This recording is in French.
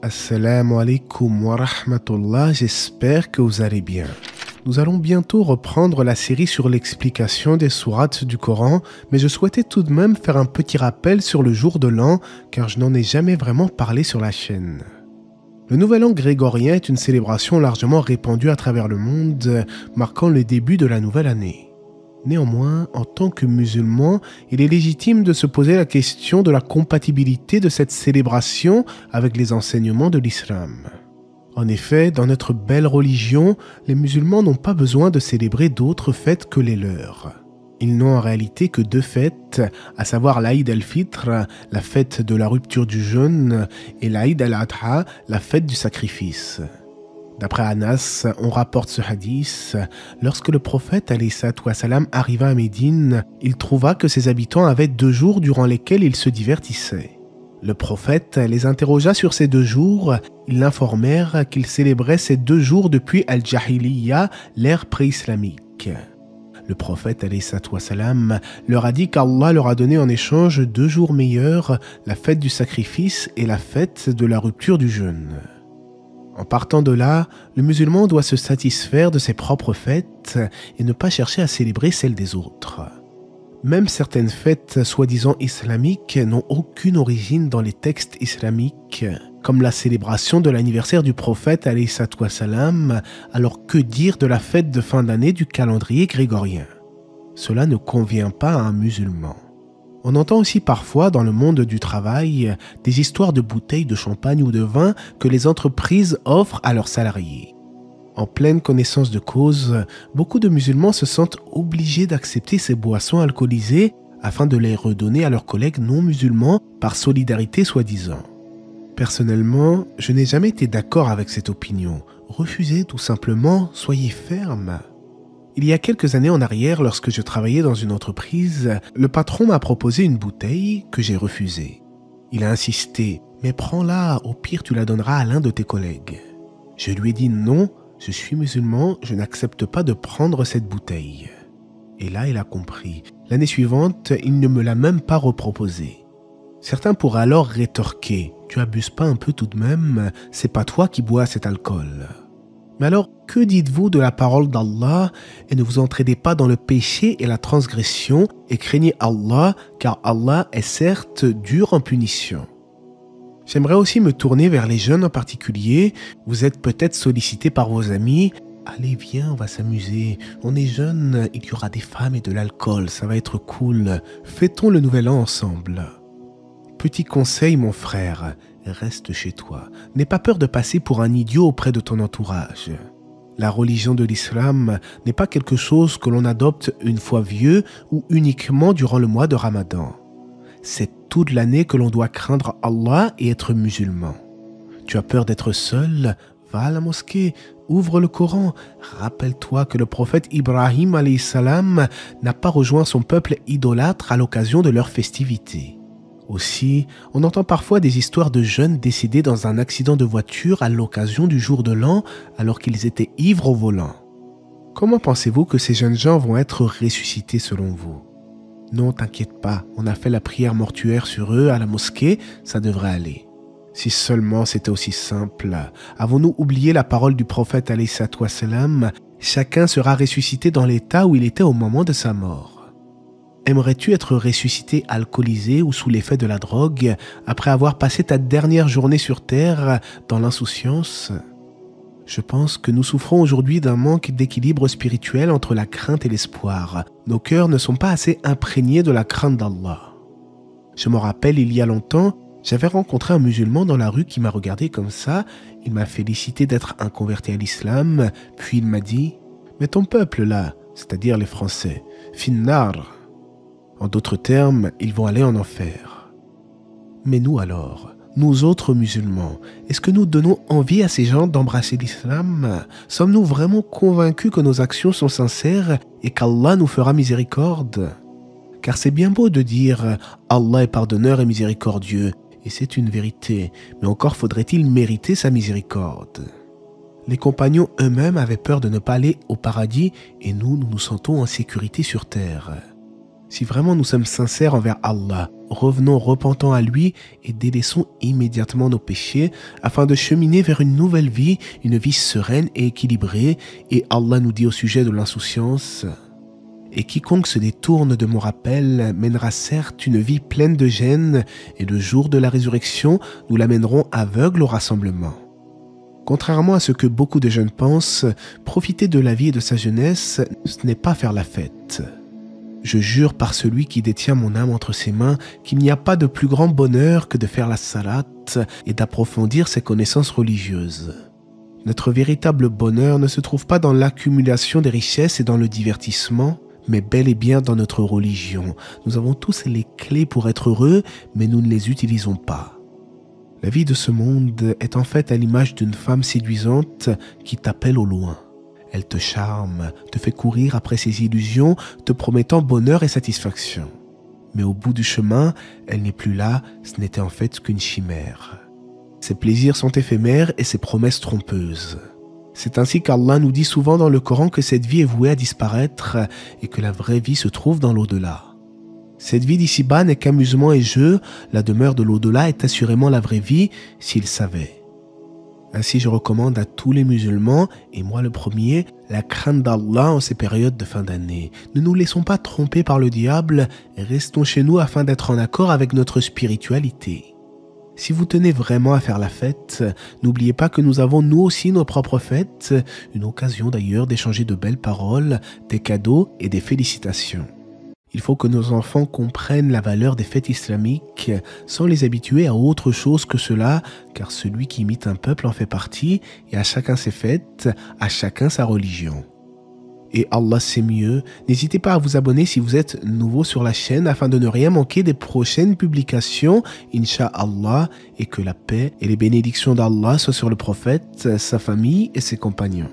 Assalamu alaikum wa rahmatullah, j'espère que vous allez bien. Nous allons bientôt reprendre la série sur l'explication des sourates du Coran, mais je souhaitais tout de même faire un petit rappel sur le jour de l'an, car je n'en ai jamais vraiment parlé sur la chaîne. Le Nouvel An grégorien est une célébration largement répandue à travers le monde, marquant le début de la nouvelle année. Néanmoins, en tant que musulman, il est légitime de se poser la question de la compatibilité de cette célébration avec les enseignements de l'islam. En effet, dans notre belle religion, les musulmans n'ont pas besoin de célébrer d'autres fêtes que les leurs. Ils n'ont en réalité que deux fêtes, à savoir l'Aïd al-Fitr, la fête de la rupture du jeûne, et l'Aïd al-Adha, la fête du sacrifice. D'après Anas, on rapporte ce hadith, lorsque le prophète alayhi salam arriva à Médine, il trouva que ses habitants avaient 2 jours durant lesquels ils se divertissaient. Le prophète les interrogea sur ces 2 jours, ils l'informèrent qu'ils célébraient ces 2 jours depuis Al-Jahiliya, l'ère pré-islamique. Le prophète alayhi salam leur a dit qu'Allah leur a donné en échange 2 jours meilleurs, la fête du sacrifice et la fête de la rupture du jeûne. En partant de là, le musulman doit se satisfaire de ses propres fêtes et ne pas chercher à célébrer celles des autres. Même certaines fêtes soi-disant islamiques n'ont aucune origine dans les textes islamiques, comme la célébration de l'anniversaire du prophète alayhi salam, alors que dire de la fête de fin d'année du calendrier grégorien? Cela ne convient pas à un musulman. On entend aussi parfois dans le monde du travail des histoires de bouteilles de champagne ou de vin que les entreprises offrent à leurs salariés. En pleine connaissance de cause, beaucoup de musulmans se sentent obligés d'accepter ces boissons alcoolisées afin de les redonner à leurs collègues non musulmans par solidarité soi-disant. Personnellement, je n'ai jamais été d'accord avec cette opinion. Refusez tout simplement, soyez ferme. Il y a quelques années en arrière, lorsque je travaillais dans une entreprise, le patron m'a proposé une bouteille que j'ai refusée. Il a insisté, mais prends-la, au pire tu la donneras à l'un de tes collègues. Je lui ai dit non, je suis musulman, je n'accepte pas de prendre cette bouteille. Et là, il a compris. L'année suivante, il ne me l'a même pas reproposée. Certains pourraient alors rétorquer, tu abuses pas un peu tout de même, c'est pas toi qui bois cet alcool. Mais alors, que dites-vous de la parole d'Allah et ne vous entraînez pas dans le péché et la transgression et craignez Allah, car Allah est certes dur en punition. J'aimerais aussi me tourner vers les jeunes en particulier. Vous êtes peut-être sollicités par vos amis. Allez, viens, on va s'amuser. On est jeunes, il y aura des femmes et de l'alcool, ça va être cool. Fêtons le nouvel an ensemble. Petit conseil, mon frère, reste chez toi. N'aie pas peur de passer pour un idiot auprès de ton entourage. La religion de l'islam n'est pas quelque chose que l'on adopte une fois vieux ou uniquement durant le mois de Ramadan. C'est toute l'année que l'on doit craindre Allah et être musulman. Tu as peur d'être seul? Va à la mosquée, ouvre le Coran. Rappelle-toi que le prophète Ibrahim alayhi salam n'a pas rejoint son peuple idolâtre à l'occasion de leurs festivités. Aussi, on entend parfois des histoires de jeunes décédés dans un accident de voiture à l'occasion du jour de l'an alors qu'ils étaient ivres au volant. Comment pensez-vous que ces jeunes gens vont être ressuscités selon vous? Non, t'inquiète pas, on a fait la prière mortuaire sur eux à la mosquée, ça devrait aller. Si seulement c'était aussi simple. Avons-nous oublié la parole du prophète alayhi salam, chacun sera ressuscité dans l'état où il était au moment de sa mort. Aimerais-tu être ressuscité alcoolisé ou sous l'effet de la drogue après avoir passé ta dernière journée sur terre dans l'insouciance? Je pense que nous souffrons aujourd'hui d'un manque d'équilibre spirituel entre la crainte et l'espoir. Nos cœurs ne sont pas assez imprégnés de la crainte d'Allah. Je me rappelle, il y a longtemps, j'avais rencontré un musulman dans la rue qui m'a regardé comme ça. Il m'a félicité d'être un converti à l'islam, puis il m'a dit « Mais ton peuple là, c'est-à-dire les Français, finnar ». En d'autres termes, ils vont aller en enfer. Mais nous alors, nous autres musulmans, est-ce que nous donnons envie à ces gens d'embrasser l'islam? Sommes-nous vraiment convaincus que nos actions sont sincères et qu'Allah nous fera miséricorde? Car c'est bien beau de dire « Allah est pardonneur et miséricordieux », et c'est une vérité, mais encore faudrait-il mériter sa miséricorde. Les compagnons eux-mêmes avaient peur de ne pas aller au paradis et nous nous sentons en sécurité sur terre. Si vraiment nous sommes sincères envers Allah, revenons repentants à lui et délaissons immédiatement nos péchés afin de cheminer vers une nouvelle vie, une vie sereine et équilibrée. Et Allah nous dit au sujet de l'insouciance: et quiconque se détourne de mon rappel mènera certes une vie pleine de gêne, et le jour de la résurrection, nous l'amènerons aveugle au rassemblement. Contrairement à ce que beaucoup de jeunes pensent, profiter de la vie et de sa jeunesse, ce n'est pas faire la fête. Je jure par celui qui détient mon âme entre ses mains qu'il n'y a pas de plus grand bonheur que de faire la salat et d'approfondir ses connaissances religieuses. Notre véritable bonheur ne se trouve pas dans l'accumulation des richesses et dans le divertissement, mais bel et bien dans notre religion. Nous avons tous les clés pour être heureux, mais nous ne les utilisons pas. La vie de ce monde est en fait à l'image d'une femme séduisante qui t'appelle au loin. Elle te charme, te fait courir après ses illusions, te promettant bonheur et satisfaction. Mais au bout du chemin, elle n'est plus là, ce n'était en fait qu'une chimère. Ses plaisirs sont éphémères et ses promesses trompeuses. C'est ainsi qu'Allah nous dit souvent dans le Coran que cette vie est vouée à disparaître et que la vraie vie se trouve dans l'au-delà. Cette vie d'ici-bas n'est qu'amusement et jeu, la demeure de l'au-delà est assurément la vraie vie s'ils savaient. Ainsi je recommande à tous les musulmans, et moi le premier, la crainte d'Allah en ces périodes de fin d'année. Ne nous laissons pas tromper par le diable, et restons chez nous afin d'être en accord avec notre spiritualité. Si vous tenez vraiment à faire la fête, n'oubliez pas que nous avons nous aussi nos propres fêtes, une occasion d'ailleurs d'échanger de belles paroles, des cadeaux et des félicitations. Il faut que nos enfants comprennent la valeur des fêtes islamiques sans les habituer à autre chose que cela, car celui qui imite un peuple en fait partie, et à chacun ses fêtes, à chacun sa religion. Et Allah sait mieux, n'hésitez pas à vous abonner si vous êtes nouveau sur la chaîne afin de ne rien manquer des prochaines publications, Inch'Allah, et que la paix et les bénédictions d'Allah soient sur le prophète, sa famille et ses compagnons.